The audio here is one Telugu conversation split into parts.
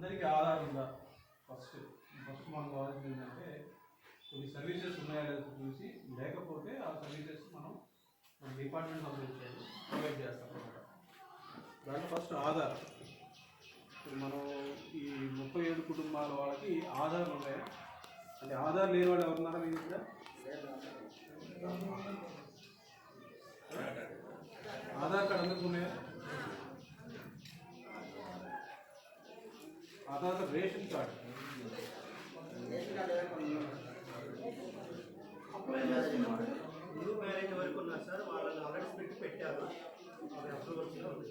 అందరికీ ఆధార్ ఉందా? ఫస్ట్ మనకు కావాల్సింది ఏంటంటే కొన్ని సర్వీసెస్ ఉన్నాయా లేదా చూసి, లేకపోతే ఆ సర్వీసెస్ మన డిపార్ట్మెంట్ సంబంధించి ప్రొవైడ్ చేస్తాం అన్నమాట. దాంట్లో ఫస్ట్ ఆధార్. ఇప్పుడు మనం ఈ 37 కుటుంబాల వాళ్ళకి ఆధార్ ఉన్నాయా? అంటే ఆధార్ లేని వాళ్ళు ఎవరున్నారా మీ దగ్గర? ఆధార్ కార్డు అందరికీ ఉన్నాయా? Aadhaar card, ration card new marriage వరకు ఉన్నారు సార్, వాళ్ళని ఆల్రెడీ స్పెట్టి పెట్టారు. అప్రూవల్స్లో ఉంది.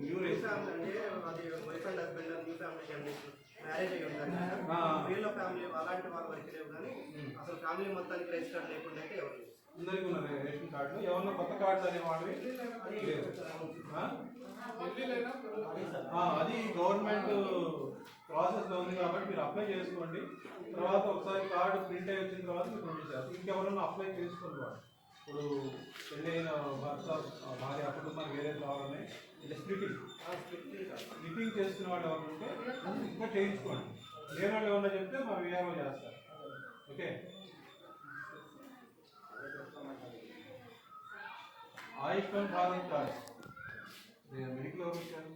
న్యూ రేషన్ అంటే అది wife and husband new family condition marriage అయ్యి ఉంటారు. వీళ్ళ ఫ్యామిలీ అలాంటి వాళ్ళ వరకు లేవు, కానీ అసలు ఫ్యామిలీ మొత్తానికి రేషన్ కార్డు లేకుండా అయితే ఎవరు అందరికీ ఉన్నారు రేషన్ కార్డు. ఏమన్నా కొత్త కార్డు అనే వాళ్ళవి లేదు. అది గవర్నమెంట్ ప్రాసెస్లో ఉంది కాబట్టి మీరు అప్లై చేసుకోండి. తర్వాత ఒకసారి కార్డు ప్రింట్ అయ్యి వచ్చిన తర్వాత మీరు పంపించారు. ఇంకెవరన్నా అప్లై చేసుకోండి. వాడు ఇప్పుడు పెళ్ళైన భర్త భార్య కుటుంబానికి వేరే కావాలని ఇలా స్ప్లిట్టింగ్ చేసుకునే వాళ్ళు ఎవరు ఉంటే ఇంకా చేయించుకోండి. లేని వాళ్ళు ఏమన్నా చెప్తే మా విఆర్ఓ చేస్తారు. Okay. Ayushman Bharat card medical ఎవరు ఇచ్చారు?